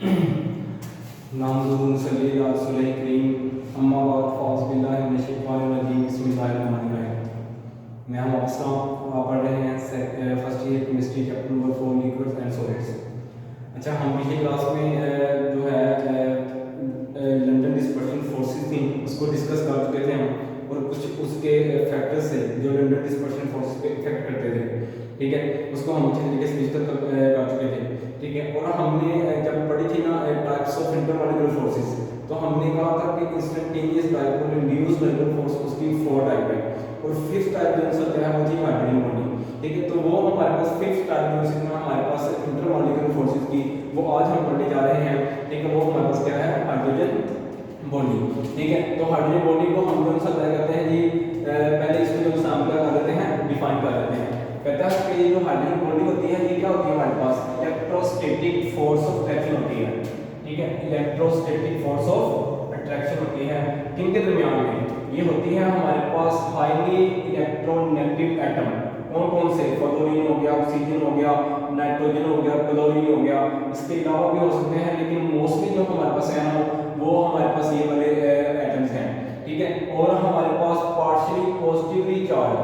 नामज़ून सल्ली अला रसूलिल करीम अम्मा बाद फ़ौज़ बिल्लाहि मिनश शैतानिर रजीम बिस्मिल्लाहिर रहमानिर रहीम। मैं हम आप पढ़ रहे हैं first year chemistry chapter number 4 liquids and solids. अच्छा, हम पिछली क्लास में जो है लंदन डिस्पर्शन फोर्सेस थी उसको डिस्कस कर चुके थे हम, और कुछ उसके फैक्टर्स थे जो लंदन डिस्पर्शन फोर्सेस पे इफेक्ट करते थे। ठीक है, उसको हम अच्छे तरीके से डिस्कस कर चुके थे। ठीक है, और हमने जब पढ़ी थी ना टाइप्स ऑफ इंटरमॉलिक्यूलर फोर्सेस, तो हमने कहा था कि instantaneous dipole induced dipole force उसकी 4 टाइप है, और फिफ्थ टाइप जो होता है वो थी हाइड्रोजन बॉन्डिंग। ठीक है, तो वो हमारे पास फिफ्थ टाइप जो हमारे पास इंटरमॉलिक्यूलर फोर्सेस की वो आज हम पढ़ने जा रहे हैं। ठीक है, वो हमारे पास क्या है, हाइड्रोजन बॉन्डिंग। ठीक है, तो हाइड्रोजन बॉन्डिंग को हम कौन सा तय करते हैं जी, पहले इसको जो एग्जांपल कर देते हैं, डिफाइन कर देते हैं। कहता है कि जो हाइड्रोजन बॉन्डिंग होती है ये क्या होती है, हमारे पास इलेक्ट्रोस्टैटिक फोर्स ऑफ अट्रैक्शन होती है। ठीक है, इलेक्ट्रोस्टैटिक फोर्स ऑफ अट्रैक्शन होती है किनके दरमियान में, ये होती है हमारे पास हाईली इलेक्ट्रोनेगेटिव एटम। कौन कौन से, फ्लोरीन हो गया, ऑक्सीजन हो गया, नाइट्रोजन हो गया, क्लोरीन हो गया, इसके अलावा भी हो सकते हैं, लेकिन मोस्टली जो हमारे पास है ना वो हमारे पास ये वाले एटम्स हैं। ठीक है, और हमारे पास पार्शियली पॉजिटिवली चार्ज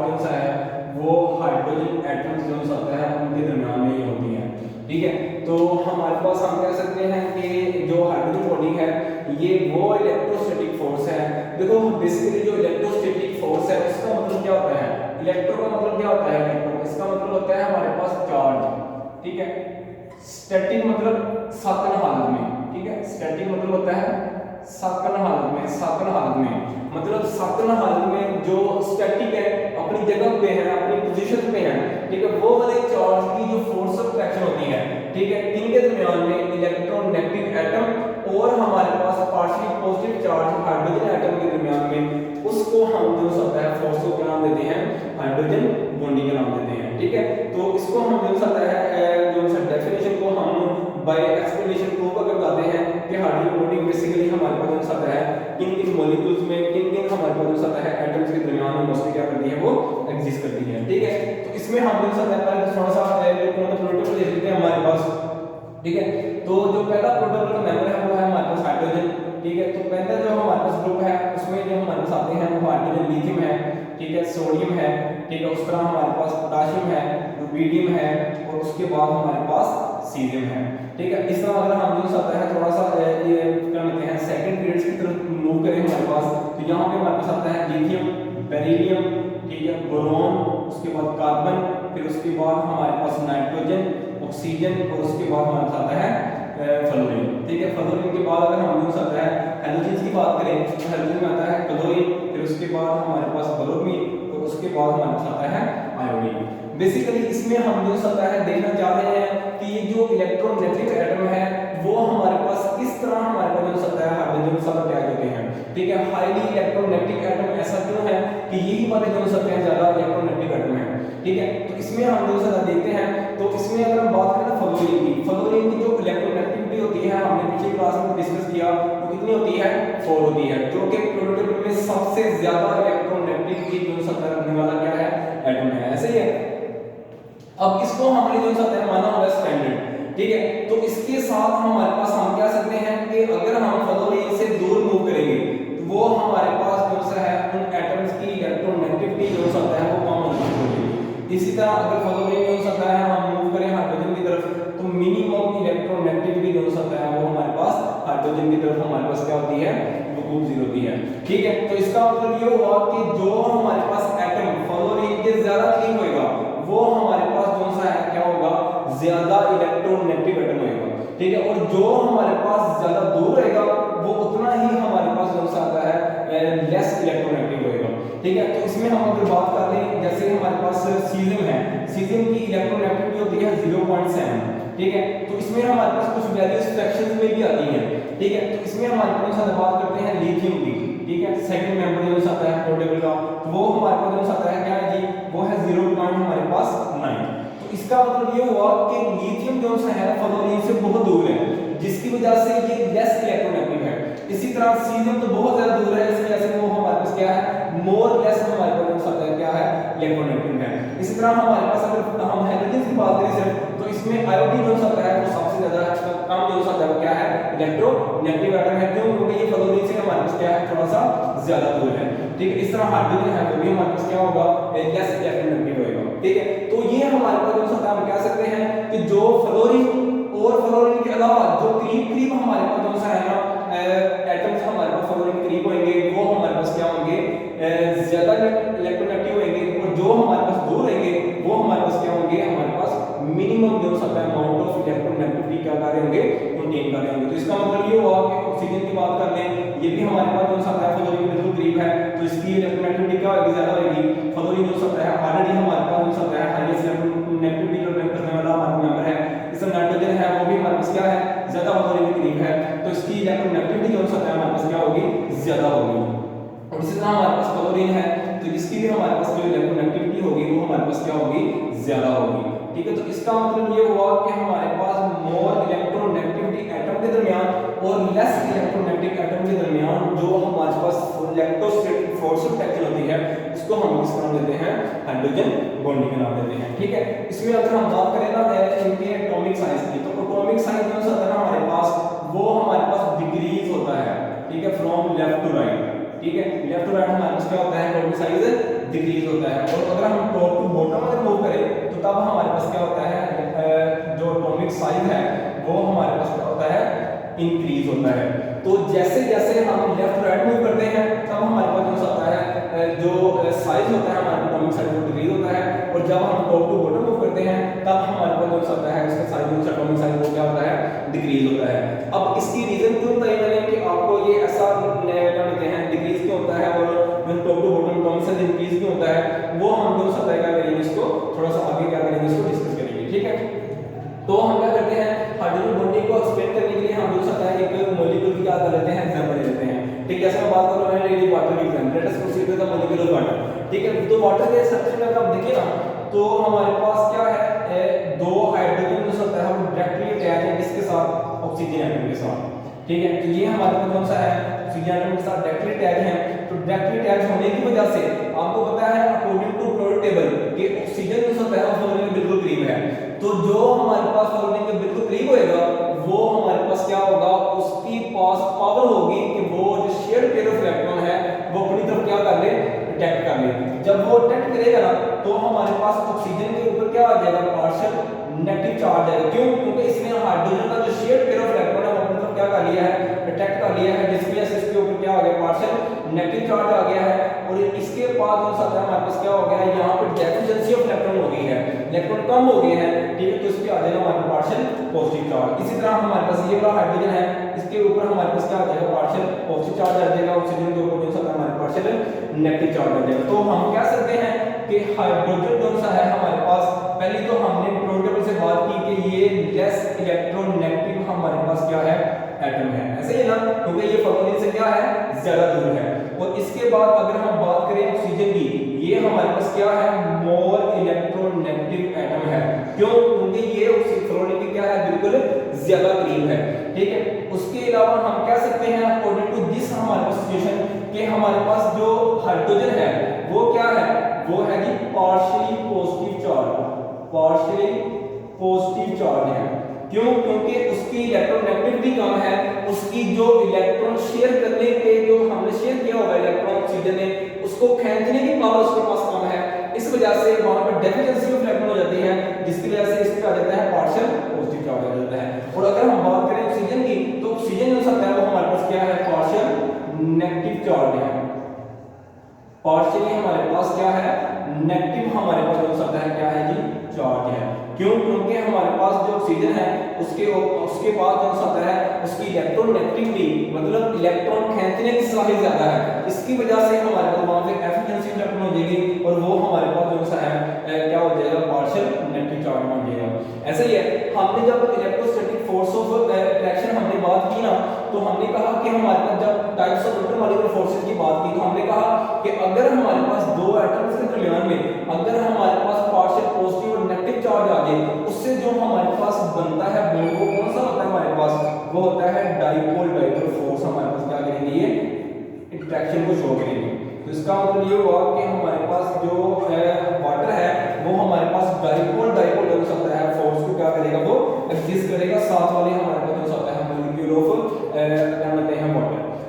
जो सा है वो हाइड्रोजन एटम्स जो होता है उनके दरमियान में ये होती है। ठीक है, तो हमारे पास हम कह सकते हैं कि जो हाइड्रोजन बॉन्डिंग है ये वो इलेक्ट्रोस्टैटिक फोर्स है। देखो बेसिकली जो इलेक्ट्रोस्टैटिक फोर्स है उसका मतलब क्या होता है, इलेक्ट्रो का मतलब क्या होता है, इलेक्ट्रो इसका मतलब होता है हमारे पास चार्ज। ठीक है, स्टैटिक मतलब साकन हालत में। ठीक है, स्टैटिक मतलब होता है साकन हालत में, साकन हालत में मतलब साकन हालत में जो स्टैटिक है, अपनी जगह पे है, अपनी पोजीशन पे है। ठीक है, वो वाले चार्ज की जो फोर्स ऑफ अट्रैक्शन होती है, ठीक है, इनके दरमियान में इलेक्ट्रोनेगेटिव एटम और हमारे पास partially positive charge hydrogen atom के दरमियान में, उसको हम जो सकता है फोर्स को क्या नाम देते हैं, हाइड्रोजन बॉन्डिंग का नाम देते हैं। ठीक है, तो इसको हम जो सकता है जो डेफिनेशन को हम बाय एक्सप्लेनेशन प्रूव करके बताते हैं कि हाइड्रोजन बॉन्डिंग बेसिकली हमारे पास जो सकता है किन किन मॉलिक्यूल्स में, किन किन हमारे पास जो सकता है एटम्स के दरमियान में मोस्टली क्या करती है, वो एग्जिस्ट करती है। ठीक है, तो इसमें हम जो सकता है पहले थोड़ा सा प्रोटोकॉल देख लेते हैं हमारे पास। ठीक है, तो जो पहला प्रोटोकॉल का मेंबर है वो है हमारे पास हाइड्रोजन। ठीक है, तो पहला जो हमारे पास ग्रुप है उसमें जो हमारे पास आते हैं वो हाइड्रोजन, लिथियम है, ठीक है, सोडियम है, ठीक है, उस तरह हमारे पास पोटेशियम है, रुबिडियम है, और उसके बाद हमारे पास सीरियम है। ठीक है, इस तरह अगर हम जो सकता है थोड़ा सा ये क्या कहते हैं सेकंड पीरियड्स की तरफ मूव करें हमारे पास, तो यहाँ पे हमारे पास आता है लिथियम, बेरिलियम, ठीक है, बोरॉन, उसके बाद कार्बन, फिर उसके बाद हमारे पास नाइट्रोजन, ऑक्सीजन, और उसके बाद हमारे पास आता है फ्लोरीन। ठीक है, फ्लोरीन के बाद अगर हम यूज आता है हैलोजन्स की बात करें तो हैलोजन में आता है क्लोरीन, फिर उसके बाद हमारे पास ब्रोमीन, और उसके बाद हमारे पास आता है आयोडीन। बेसिकली इसमें हम जो सकता है देखना चाह रहे हैं कि ये जो इलेक्ट्रोनेगेटिव एटम है वो हमारे पास किस तरह हमारे पास जो सकता है हाइड्रोजन सब क्या होते हैं। ठीक है, हाईली इलेक्ट्रोनेगेटिव एटम ऐसा क्यों है कि यही वाले जो सकते हैं ज्यादा इलेक्ट्रोनेगेटिव एटम है। ठीक है, तो इसमें हम जो सकता देखते हैं, तो इसमें अगर हम बात करें ना फ्लोरीन की जो इलेक्ट्रोनेगेटिविटी होती है हमने पिछली क्लास में डिस्कस किया, वो कितनी होती है, 4 होती है, जो कि प्रोटोटाइप में सबसे ज्यादा इलेक्ट्रोनेगेटिविटी जो सकता रखने वाला क्या है, एटम है। ऐसे ही है। अब इसको हमने जो सकते हैं माना होगा स्टैंडर्ड। ठीक है, तो इसके साथ हमारे पास हम क्या सकते हैं कि अगर हम फ्लोरीन से दूर मूव करेंगे तो वो हमारे पास जो सा है उन एटम्स की इलेक्ट्रोनेगेटिविटी जो सकता है वो कम होगी। इसी तरह अगर फ्लोरीन जो सकता है हम मूव करें हाइड्रोजन की तरफ तो मिनिमम इलेक्ट्रोनेगेटिविटी जो सकता है वो हमारे पास हाइड्रोजन की तरफ हमारे पास क्या होती है, वो खूब जीरो होती है। ठीक है, तो इसका मतलब ये हुआ कि जो हमारे पास एटम फ्लोरीन के ज्यादा करीब होगा वो हमारे पास जो सा है क्या होगा, ज्यादा इलेक्ट्रोनेगेटिव एटम होगा। ठीक है, और जो हमारे पास ज्यादा दूर रहेगा वो उतना ही हमारे पास जो सा आता है लेस इलेक्ट्रोनेगेटिव होगा। ठीक है, तो इसमें हम अगर बात कर लें जैसे हमारे पास सीजियम है, सीजियम की इलेक्ट्रोनेगेटिविटी होती है 0.7। ठीक है, तो इसमें हमारे पास कुछ वैल्यूज फ्रैक्शंस में भी आती हैं। ठीक है, तो इसमें हमारे पास बात करते हैं लिथियम की। ठीक है, सेकंड मेंबर जो आता है प्रोटोकॉल का, तो वो हमारे पास जो आता है क्या है जी, वो है 0. हमारे पास 9। तो इसका मतलब ये हुआ कि लिथियम जो है फ्लोरीन से बहुत दूर है, जिसकी वजह से ये लेस इलेक्ट्रोनेगेटिव है। इसी तरह सीजियम तो बहुत ज्यादा दूर है, इसकी वजह से वो हमारे पास क्या है, मोर लेस हमारे पास जो आता है क्या है, इलेक्ट्रोनेगेटिव है। इसी तरह हमारे पास अगर हम हैलोजन की बात करें सिर्फ, तो इसमें आयोडीन जो आता है वो सबसे इलेक्ट्रोनेगेटिव एटम है। क्यों? क्योंकि ये फ्लोरीन से हमारे पास क्या है, थोड़ा सा ज्यादा दूर है। ठीक है, इस तरह हाइड्रोजन है वो भी हमारे पास क्या होगा, लेस इलेक्ट्रोनेगेटिव होगा। ठीक है, तो ये हमारे पास जो होता है हम कह सकते हैं कि जो फ्लोरीन और फ्लोरीन के अलावा जो करीब करीब हमारे पास जो है ना एटम्स हमारे पास फ्लोरीन के करीब होंगे, वो हमारे पास क्या होंगे, ज्यादा इलेक्ट्रोनेगेटिव होंगे, और जो हमारे पास दूर रहेंगे वो हमारे पास क्या होंगे, हमारे पास मिनिमम जो होता है अमाउंट ऑफ इलेक्ट्रोनेगेटिविटी क्या कर रहे होंगे, कंटेन कर रहे होंगे। तो इसका मतलब ये हुआ कि ऑक्सीजन की बात कर लें, ये भी हमारे पास जो होता है फ्लोरीन के बिल्कुल करीब है, तो इसकी इलेक्ट्रोनेगेटिविटी क्या होगी, ज्यादा होगी। फ्लोरीन जो होता है ऑलरेडी हमारे पास जो होता है हाईएस्ट इलेक्ट्रोनेगेटिविटी जो करने वाला हमारा मेंबर है। इसमें नाइट्रोजन है वो भी हमारे पास क्या है, ज्यादा फ्लोरीन के करीब है, तो इसकी इलेक्ट्रोनेगेटिविटी जो होता है हमारे पास क्या होगी, ज्यादा होगी। और इसी तरह हमारे पास क्लोरीन है, तो इसकी भी हमारे पास जो इलेक्ट्रोनेगेटिविटी होगी वो हमारे पास क्या होगी, ज्यादा होगी। ठीक है, तो इसका मतलब ये हुआ कि हमारे पास मोर इलेक्ट्रोनेगेटिविटी एटम के दरमियान और लेस इलेक्ट्रोनेगेटिव एटम के दरमियान जो हमारे पास इलेक्ट्रोस्टैटिक फोर्स ऑफ अट्रैक्शन होती है, इसको हम किसका नाम देते हैं, हाइड्रोजन बॉन्डिंग का नाम देते हैं। ठीक है, इसमें अगर हम बात करें ना इनके एटॉमिक साइज की, तो एटॉमिक साइज जो होता है हमारे पास, वो हमारे पास डिक्रीज होता है। ठीक है, फ्रॉम लेफ्ट टू राइट। ठीक है, लेफ्ट टू राइट हमारे पास क्या होता है, एटॉमिक साइज डिक्रीज होता है। और अगर हम टॉप टू बॉटम में मूव करें तो तब हमारे पास क्या होता है, जो एटॉमिक साइज है वो हमारे पास क्या होता है, इंक्रीज होता है। तो जैसे जैसे हम लेफ्ट टू राइट मूव करते हैं तब हमारे पास जो होता है, जो साइज होता है हमारा एटॉमिक साइज वो डिक्रीज होता है, और जब हम टॉप टू बॉटम मूव करते हैं तब हमारे पास जो होता है उसका साइज, एटॉमिक साइज वो क्या होता है, डिक्रीज होता है। अब इसकी रीजन क्यों बताई मैंने कि आपको ये ऐसा क्या कहते हैं, डिक्रीज क्यों होता है और top to bottom atomic size increase क्यों होता है, वो हम जो होता है क्या करेंगे, इसको थोड़ा सा आगे क्या करेंगे, इसको डिस्कस करेंगे। ठीक है, तो हम क्या करते हैं, हाइड्रोजन बॉन्डिंग को एक्सप्लेन करने के लिए हम जो होता है एक मॉलिक्यूल की क्या कर लेते हैं, एग्जांपल ले लेते हैं। ठीक है, जैसे मैं बात कर रहा हूं वाटर की example, let us proceed with the molecule of water. ठीक है, तो वाटर के स्ट्रक्चर में अगर हम देखें ना, तो हमारे पास क्या है, दो हाइड्रोजन जो होता है वो डायरेक्टली अटैच है किसके साथ, ऑक्सीजन एटम के साथ। ठीक है, तो ये हमारे पास कौन सा है, ऑक्सीजन एटम के साथ डायरेक्टली अटैच है। तो डायरेक्टली अटैच होने की वजह से आपको पता है अकॉर्डिंग टू पीरियोडिक टेबल कि ऑक्सीजन जो होता है फ्लोरीन के बिल्कुल करीब है, तो जो हमारे पास फ्लोरीन के बिल्कुल करीब होएगा वो हमारे पास क्या होगा, उसकी पास पावर होगी कि वो जो शेयर्ड पेयर ऑफ इलेक्ट्रॉन है वो अपनी तरफ क्या कर ले, अटैक कर ले। जब वो अटैक करेगा ना तो हमारे पास ऑक्सीजन के ऊपर क्या आ जाएगा, पार्शियल नेगेटिव चार्ज आएगा। क्यों? क्योंकि इसमें हाइड्रोजन का जो शेयर्ड पेयर ऑफ इलेक्ट्रॉन है वो अपनी तरफ क्या कर लिया है, अटैक कर लिया है, जिसकी वजह से इसके ऊपर क्या आ गया, पार्शियल नेगेटिव चार्ज आ गया है। और इसके बाद जो साथ है हमारे पास क्या हो गया है, यहाँ पर डेफिशिएंसी ऑफ इलेक्ट्रॉन हो गई है, इलेक्ट्रॉन कम हो गए हैं। ठीक है, तो इसके आ जाएगा हमारे पार्शियल पॉजिटिव चार्ज। इसी तरह हमारे पास ये वाला हाइड्रोजन है, इसके ऊपर हमारे पास क्या आ जाएगा, पार्शियल पॉजिटिव चार्ज आ जाएगा, ऑक्सीजन के ऊपर जो सा हमारे पार्शियल नेगेटिव चार्ज आ जाएगा। तो हम कह सकते हैं कि हाइड्रोजन कौन सा है हमारे पास, पहले तो हमने पीरियोडिक टेबल से बात की कि ये लेस इलेक्ट्रोनेगेटिव हमारे पास क्या है, एटम है, ऐसे ही ना, क्योंकि ये फ्लोरीन से क्या है, ज्यादा दूर है। और इसके बाद अगर हम बात करें ऑक्सीजन की, ये हमारे पास क्या है, मोर इलेक्ट्रोनेगेटिव एटम है। क्यों? क्योंकि ये फ्लोरीन की क्या है, बिल्कुल ज्यादा करीब है। ठीक है, उसके अलावा हम कह सकते हैं अकॉर्डिंग टू दिस हमारे पास सिचुएशन कि हमारे पास जो हाइड्रोजन है वो क्या है, वो है जी partially positive charge, partially positive charge है। क्यों? क्योंकि उसकी इलेक्ट्रोनेगेटिविटी कम है, उसकी जो इलेक्ट्रॉन शेयर करने के जो हमने शेयर किया होगा इलेक्ट्रॉन ऑक्सीजन ने, उसको खींचने की पावर उसके पास कम है, इस वजह से वहां पर डेफिशिएंसी ऑफ इलेक्ट्रॉन हो जाती है, जिसकी वजह से इसका आ जाता है पार्शियल पॉजिटिव चार्ज आ जाता है। और अगर हम बात करें ऑक्सीजन की, तो ऑक्सीजन जो होता है वो हमारे पास क्या है, पार्शियल नेगेटिव चार्ज है, पार्शियली हमारे पास क्या है, नेगेटिव हमारे पास जो होता है क्या है जी, चार्ज है। क्यों? क्योंकि हमारे पास जो ऑक्सीजन है उसके पास जो होता है उसकी इलेक्ट्रोनेगेटिविटी मतलब इलेक्ट्रॉन खींचने की सलाहियत ज्यादा है, इसकी वजह से हमारे पास वहां पे एफिशिएंसी इलेक्ट्रॉन हो जाएगी और वो हमारे पास जो है क्या हो जाएगा, पार्शियल नेगेटिव चार्ज बन जाएगा। ऐसे ही है, हमने जब इलेक्ट्रोस्टैटिक फोर्स ऑफ अट्रैक्शन हमने बात की ना, तो हमने कहा कि हमारे पास जब टाइप्स ऑफ इंटरमॉलिक्यूलर फोर्सेस की बात की, तो हमने कहा कि अगर हमारे पास दो एटम्स के दरमियान में अगर हमारे पास पार्शियल पॉजिटिव और नेगेटिव चार्ज आ जाए, उससे जो हमारे पास बनता है बॉन्ड वो कौन सा होता है हमारे पास, वो होता है डाइपोल डाइपोल फोर्स। हमारे पास क्या करेंगे, ये इंटरेक्शन को शो करेंगे। तो इसका मतलब ये हुआ कि हमारे पास जो वाटर है वो हमारे पास डाइपोल डाइपोल हो सकता है, फोर्स को क्या करेगा, वो एग्जिस्ट करेगा। साथ वाले हमारे पास जो होता है मॉलिक्यूल ऑफ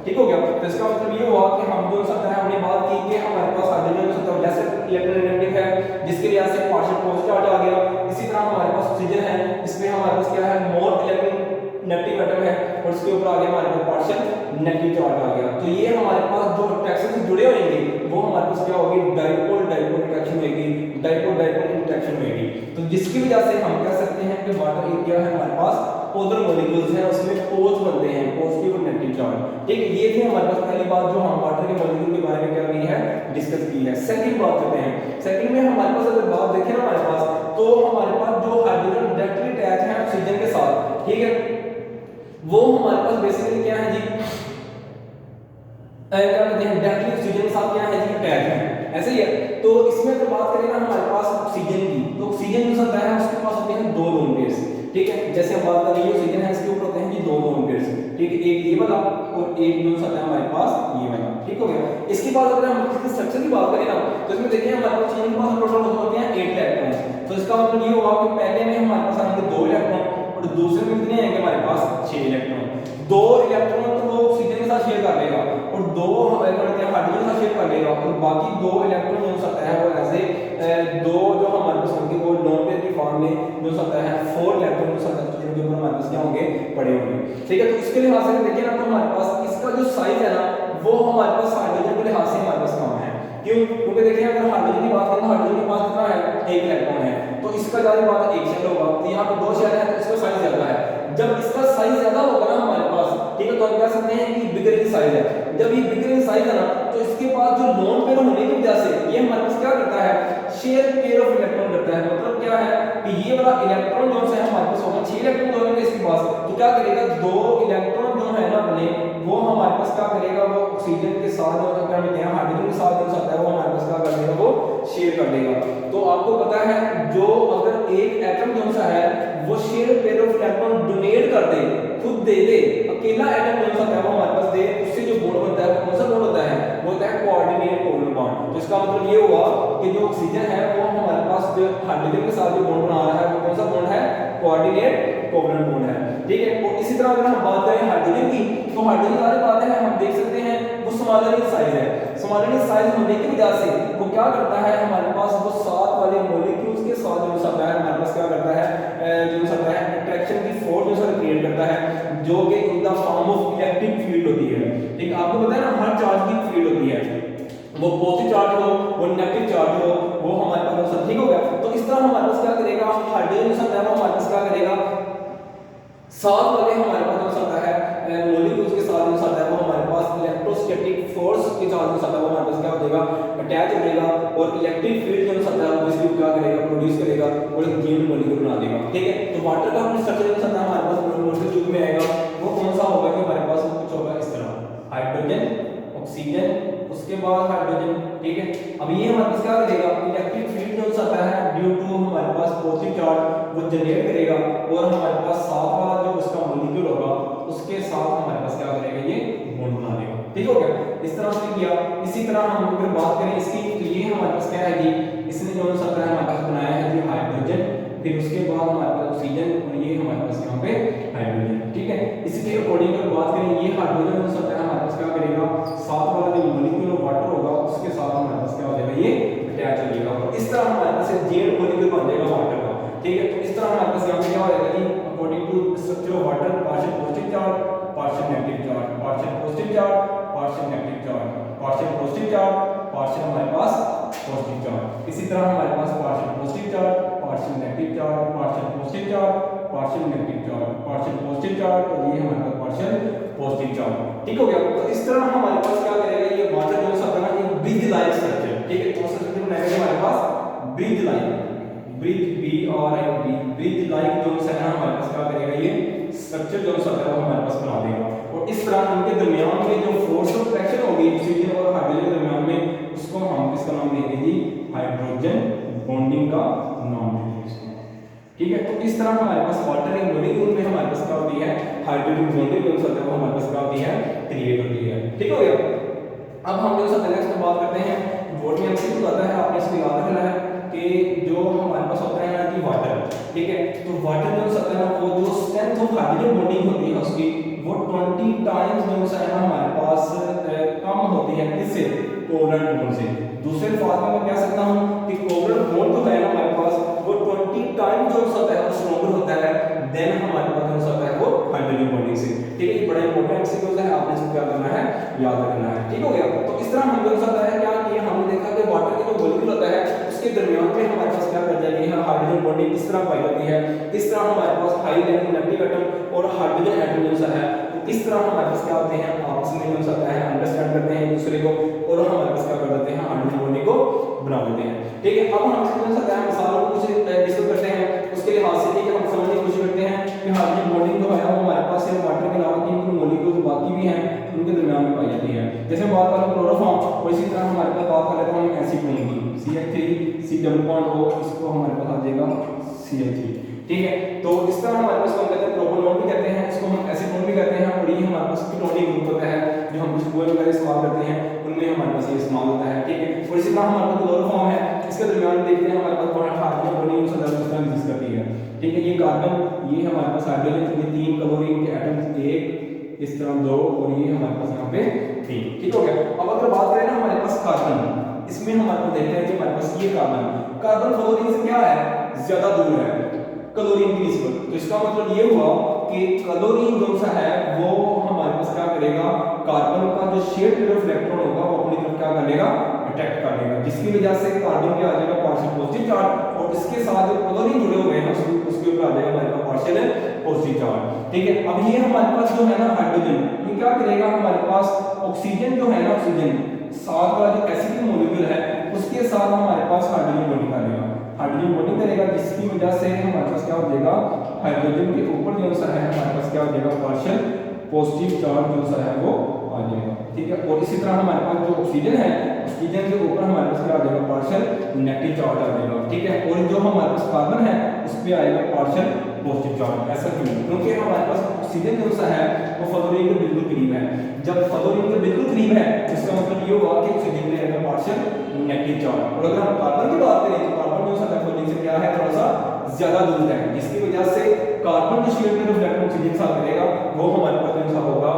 ठीक हो गया। तो इसका मतलब ये हुआ कि हम जो सकता है हमने बात की कि हमारे पास हाइड्रोजन हो सकता है जैसे इलेक्ट्रोनेगेटिव है जिसके लिए से पार्शियल पोस्ट चार्ज आ गया। इसी तरह हमारे पास ऑक्सीजन है, इसमें हमारे पास क्या है मोर इलेक्ट्रोनेगेटिव एटम है और उसके ऊपर आ गया हमारे पास पार्शियल नेगेटिव चार्ज आ गया। तो ये हमारे पास जो अट्रैक्शन से जुड़े होंगे वो हमारे पास क्या होगी डाइपोल डाइपोल अट्रैक्शन होगी, डाइपोल डाइपोल इंटरेक्शन होगी। तो जिसकी वजह से हम कह सकते हैं कि वाटर क्या है हमारे पास पोलर मॉलिक्यूल्स हैं उसमें पोल्स बनते हैं पॉजिटिव और नेगेटिव चार्ज। ठीक है, ये थी हमारे पास पहली बात जो हम वाटर के मॉलिक्यूल के बारे में क्या की है डिस्कस की है। सेकंड बात करते हैं, सेकंड में हमारे पास अगर बात देखें ना हमारे पास तो हमारे पास जो हाइड्रोजन डायरेक्टली अटैच है ऑक्सीजन के साथ, ठीक है, वो हमारे पास बेसिकली क्या है जी क्या कहते हैं डायरेक्टली ऑक्सीजन के साथ क्या है जी अटैच है, ऐसे ही है। तो इसमें अगर बात करें ना हमारे पास ऑक्सीजन की, तो ऑक्सीजन जो होता है उसके पास होते हैं दो लोन पेयर्स, ठीक है, जैसे हम बात कर रहे हैं ऑक्सीजन है इसके ऊपर होते हैं जी दो लोन पेयर्स, ठीक है, एक ये वाला और एक जो होता है हमारे पास ये वाला, ठीक हो गया। इसके बाद अगर हम इसके स्ट्रक्चर की बात करें ना तो इसमें देखिए हमारे पास ऑक्सीजन के पास टोटल होते हैं 8 इलेक्ट्रॉन। तो इसका मतलब ये हुआ कि पहले में हमारे पास आएंगे 2 इलेक्ट्रॉन और दूसरे में कितने आएंगे हमारे पास 6 इलेक्ट्रॉन। 2 इलेक्ट्रॉन तो वो ऑक्सीजन के साथ शेयर कर लेगा और 2 हाइड्रोजन के साथ शेयर कर लेगा और बाकी 2 इलेक्ट्रॉन हो सकता है वो ऐसे 2 जो हमारे पास होंगे वो लोन पेयर की फॉर्म में हो सकता है 4 इलेक्ट्रॉन हो सकता है जिनके ऊपर हमारे पास क्या होंगे पड़े होंगे, ठीक है। तो इसके लिहाज से देखिए ना तो हमारे पास इसका जो साइज है ना वो हमारे पास हाइड्रोजन के लिहाज से हमारे पास कम है। क्यों? क्योंकि देखिए अगर हाइड्रोजन की बात करें तो हाइड्रोजन के पास कितना है 1 इलेक्ट्रॉन है, तो इसका ज्यादा बात 1 शेल होगा, तो यहाँ पे 2 शेल है तो इसका साइज ज्यादा है। जब इसका साइज ज्यादा होगा ना हमारे पास, ठीक है, तो हम कह सकते हैं कि बिगर इन साइज है। जब ये बिगर इन साइज है ना तो इसके पास जो लोन पेयर होने की वजह से ये हमारे पास क्या करता है शेयर पेयर ऑफ इलेक्ट्रॉन करता है। मतलब क्या है कि ये वाला इलेक्ट्रॉन जो है हमारे पास होगा 6 इलेक्ट्रॉन जो होंगे इसके पास, तो क्या करेगा 2 इलेक्ट्रॉन जो है ना बने वो हमारे पास क्या करेगा वो ऑक्सीजन के साथ जो क्या कहते हैं हाइड्रोजन के साथ जो सकता है वो हमारे पास क्या कर देगा वो शेयर कर देगा। तो आपको पता है जो अगर एक एटम जो सा है वो share pair of electron donate कर दे खुद दे दे, अकेला एटम जो सा है वो हमारे पास दे, उससे जो बॉन्ड बनता है कौन सा बॉन्ड होता है वो होता है कोऑर्डिनेट कोवलेंट बॉन्ड। तो इसका मतलब ये हुआ कि जो ऑक्सीजन है वो हमारे पास जो हाइड्रोजन के साथ जो बॉन्ड बना रहा है वो कौन सा बॉन्ड है कोऑर्डिनेट कोवलेंट बॉन्ड है, ठीक है। और इसी तरह अगर हम बात करें हाइड्रोजन की तो हाइड्रोजन वाली बात है हम देख सकते हैं वो स्मॉलर इन साइज है। स्मॉलर इन साइज होने की वजह से वो क्या करता है हमारे पास वो साथ वाले मॉलिक्यूल्स के साथ जो सकता है हमारे पास क्या करता है जो सकता है अट्रैक्शन की फोर्स जो सा क्रिएट करता है जो कि in the form of electric field होती है, ठीक है। आपको पता है ना हर चार्ज की फील्ड होती है, वो पॉजिटिव चार्ज हो वो नेगेटिव चार्ज हो वो हमारे पास ठीक हो गया। तो इस तरह हमारे पास क्या करेगा हाइड्रोजन जो सकता है वो हमारे पास क्या करेगा साथ वाले हमारे पास हो सकता है मॉलिक्यूल्स के साथ जो सकता है वो हमारे पास इलेक्ट्रोस्टैटिक फोर्स के साथ जो सकता है वो हमारे पास क्या हो जाएगा अटैच हो जाएगा और इलेक्ट्रिक फील्ड जो सकता है वो इसको क्या करेगा प्रोड्यूस करेगा और एक जीवन मॉलिक्यूल बना देगा, ठीक है। तो वाटर का अपना स्ट्रक्चर जो सकता है हमारे पास मॉलिक्यूल युग में आएगा वो कौन सा होगा कि हमारे पास कुछ होगा इस तरह हाइड्रोजन ऑक्सीजन उसके बाद हाइड्रोजन, ठीक है। अब ये हमारे पास क्या करेगा इलेक्ट्रिक फील्ड जो सकता है ड्यू टू हमारे पास पॉजिटिव चार्ज वो जनरेट करेगा और हमारे पास साथ वाला जो उसका मॉलिक्यूल होगा उसके साथ हमारे पास क्या करेगा ये बॉन्ड बना देगा, ठीक हो गया। इस तरह से किया। इसी तरह हम अगर बात करें इसकी तो ये हमारे पास क्या है जी इसने जो सकता है हमारे पास बनाया है जी हाइड्रोजन, फिर उसके बाद हमारे पास ऑक्सीजन और ये हमारे पास यहाँ पे हाइड्रोजन, ठीक है। इसके अकॉर्डिंग अगर बात करें ये हाइड्रोजन जो सकता है हमारे पास क्या करेगा साथ वाला जो मॉलिक्यूल वाटर होगा उसके साथ हमारे पास क्या हो जाएगा ये अटैच हो जाएगा और इस तरह हमारे पास जेड मॉलिक्यूल बन जाएगा वाटर का, ठीक है। तो इस तरह हमारे पास यहाँ पे क्या हो जाएगा जी according to structure of water partial positive charge partial negative charge partial positive charge partial negative charge partial positive charge partial हमारे पास पॉजिटिव चार्ज। इसी तरह हमारे पास partial positive charge partial negative charge partial positive charge partial negative charge partial positive charge और ये हमारे पास पार्शियल पॉजिटिव चार्ज, ठीक हो गया। तो इस तरह हमारे पास क्या करेगा ये वाटर जो सकता है एक ब्रिज लाइक स्ट्रक्चर, ठीक है। कौन सा स्ट्रक्चर बनाएगा हमारे पास ब्रिज लाइक ब्रिज बी और आई बी ब्रिज लाइक जो है हमारे पास क्या करेगा ये स्ट्रक्चर जो सकता है वो हमारे पास बना देगा और इस तरह उनके दरमियान में जो फोर्स ऑफ अट्रैक्शन होगी ऑक्सीजन और हाइड्रोजन के दरमियान में उसको हम किसका नाम देंगे जी हाइड्रोजन बॉन्डिंग का नाम देंगे, ठीक है। तो इस तरह हमारे पास वाटर एक मॉलिक्यूल में हमारे पास क्या होती है हाइड्रोजन बॉन्डिंग जो सकता है वो हमारे पास क्या होती है क्रिएट होती है, ठीक हो गया। अब हम जो सबसे नेक्स्ट बात करते हैं बॉडी एमसीक्यू आता है आपने इसको याद रखना है कि जो हमारे पास होता है कि वाटर, ठीक है। तो वाटर जो सकता है वो जो स्ट्रेंथ जो हाइड्रोजन बॉन्डिंग होती है उसकी वो 20 टाइम्स जो है ना हमारे पास कम होती है किससे, कोवलेंट बॉन्ड से। दूसरे अल्फाज में मैं कह सकता हूं कि कोवलेंट बॉन्ड जो है ना हमारे पास वो 20 टाइम्स जो होता है वो स्ट्रॉन्गर होता है देन हमारे पास जो होता है वो हाइड्रोजन बॉन्डिंग से। ठीक है, ये बड़ा इंपॉर्टेंट एमसीक्यू है, आपने इसको क्या करना है, याद रखना है। ठीक हो गया। तो इस तरह हम जो होता है क्या कि हमने देखा कि वाटर के जो मॉलिक्यूल होता है उसके दरमियान में हमारे पास क्या कर जाएगी है हाइड्रोजन बॉन्डिंग किस तरह पाई जाती है, किस तरह हमारे पास हाई इलेक्ट्रिक एटम और हाइड्रोजन एटम जो है किस तरह हमारे पास क्या होते हैं आपस में जो होता है अंडरस्टैंड करते हैं एक दूसरे को और हमारे पास क्या कर देते हैं हाइड्रोजन बॉन्डिंग को बना देते हैं। ठीक है, अब हम इसमें होता है मिसालों को कुछ डिस्कस करते हैं, उसके लिहाज से ठीक है हम समझने की कोशिश करते हैं कि हाइड्रोजन बॉन्डिंग जो है वो हमारे पास सिर्फ वाटर के अलावा किन मॉलिक्यूल्स बाकी भी हैं उनके दरमियान में पाई जाती है। जैसे बात करें क्लोरोफॉर्म और इसी तरह हमारे पास बात करें तो हम एसिड की CH3 C double bond O, इसको हमारे पास आ जाएगा Cl3। ठीक है, तो इस तरह हमारे पास हम कहते हैं प्रोपोनॉन भी कहते हैं, इसको हम एसीटोन भी कहते हैं और ये हमारे पास कीटोनिक ग्रुप होता है जो हम खुशबू वगैरह इस्तेमाल करते हैं उनमें हमारे पास ये इस्तेमाल होता है। ठीक है, और इसी तरह हमारे पास क्लोरोफॉर्म है, इसके दरमियान देखते हैं हमारे पास बड़ा हाइड्रोजन बॉन्डिंग सदा एग्जिस्ट करती है। ठीक है, ये कार्बन ये हमारे पास हाइड्रोजन के 3 क्लोरीन के एटम्स, एक इस तरह 2 और ये हमारे पास यहाँ पे 3। ठीक हो गया। अब अगर बात करें ना हमारे पास कार्बन, इसमें हमारे को देखते हैं कि हमारे पास ये कार्बन फ्लोरीन से क्या है, ज्यादा दूर है क्लोरीन की निस्बत। तो इसका मतलब ये हुआ कि क्लोरीन जो सा है वो हमारे पास क्या करेगा, कार्बन का जो शेड में इलेक्ट्रॉन होगा वो अपनी तरफ क्या करेगा, अटैक कर लेगा, जिसकी वजह से कार्बन पे आ जाएगा पार्शियल पॉजिटिव चार्ज और इसके साथ जो क्लोरीन जुड़े हुए हैं उसके ऊपर आ जाएगा हमारे पास पार्शियल पॉजिटिव चार्ज। ठीक है, अब ये हमारे पास जो है ना हाइड्रोजन, ये क्या करेगा, हमारे पास ऑक्सीजन जो है ना, ऑक्सीजन साथ वाला जो एसिड मॉलिक्यूल है उसके साथ हमारे पास हाइड्रोजन बॉन्डिंग करेगा, हाइड्रोजन बॉन्डिंग करेगा, जिसकी वजह से हमारे पास क्या हो जाएगा, हाइड्रोजन के ऊपर जो सा है हमारे पास क्या हो जाएगा, पार्शियल पॉजिटिव चार्ज जो सा है वो आ जाएगा। ठीक है, और इसी तरह हमारे पास जो ऑक्सीजन है, ऑक्सीजन के ऊपर हमारे पास क्या आ जाएगा, पार्शियल नेगेटिव चार्ज आ जाएगा। ठीक है, और जो हमारे पास कार्बन है उस पे आएगा पार्शियल पॉजिटिव चार्ज। ऐसा क्यों, क्योंकि हमारे पास ऑक्सीजन जो सा है वो फ्लोरीन के बिल्कुल करीब है, जब फ्लोरीन के बिल्कुल करीब है इसका मतलब ये हुआ कि ऑक्सीजन में आएगा पार्शियल नेगेटिव चार्ज। और अगर हम कार्बन की बात करें तो कार्बन जो सा फ्लोरीन से क्या है, थोड़ा सा ज्यादा दूर है, जिसकी वजह से कार्बन के शेड में जो इलेक्ट्रॉन ऑक्सीजन साथ करेगा वो हमारे पास जो सा होगा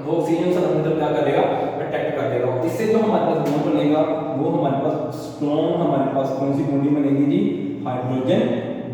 वो ऑक्सीजन से अंदर क्या करेगा, अटैक कर देगा। इससे जो हमारे पास बॉन्ड बनेगा वो हमारे पास स्ट्रॉन्ग, हमारे पास कौन सी बॉन्डिंग बनेगी जी, हाइड्रोजन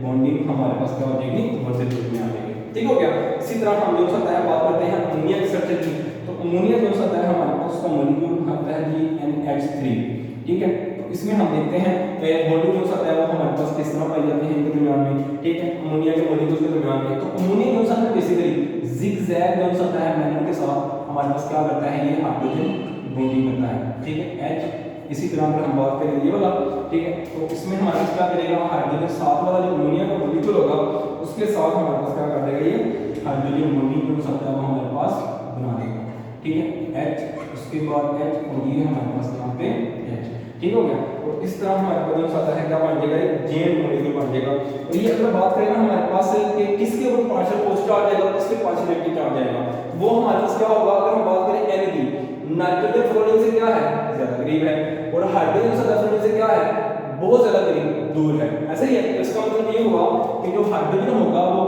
बॉन्डिंग हमारे पास क्या हो जाएगी, वर्सेस रूप में आ जाएगी। ठीक हो गया। इसी तरह हम जो होता है बात करते हैं अमोनिया के स्ट्रक्चर की, तो अमोनिया जो होता है हमारे पास उसका मॉलिक्यूल होता है जी NH3। ठीक है, तो इसमें हम देखते हैं बॉन्डिंग जो होता है वो हमारे पास किस तरह पाई जाती है इनके दरमियान में। ठीक है, अमोनिया के मॉलिक्यूल्स के दरमियान में, तो अमोनिया जो होता है बेसिकली जिगजैग जो होता है मैनर के साथ हमारे पास क्या करता है, ये हाइड्रोजन बॉन्डिंग करता है। ठीक है, H इसी तरह अगर हम बात करें ये वाला, ठीक है, तो इसमें हमारे पास क्या करेगा, हाइड्रोजन साथ वाला जो अमोनिया का मॉलिक्यूल होगा उसके साथ हमारे पास क्या कर देगा, ये हाइड्रोजन बॉन्डिंग जो होता है वो हमारे पास बना देगा। ठीक है, H उसके बाद H और ये हमारे पास यहाँ पे H। ठीक हो गया, और इस तरह हमारे पास जो आता है क्या बन जाएगा, एक जेन मॉलिक्यूल बन जाएगा। और ये अगर बात करें ना हमारे पास कि किसके ऊपर पार्शियल पॉजिटिव चार्ज आएगा, किसके पार्शियल नेगेटिव चार्ज आएगा, वो हमारे पास क्या होगा, अगर हम बात करें N की, नाइट्रोजन फ्लोरीन से क्या है, ज्यादा करीब है, और हाइड्रोजन फ्लोरीन से क्या है, बहुत ज्यादा करीब दूर है। ऐसा ही है, इसका मतलब ये हुआ कि जो हाइड्रोजन होगा वो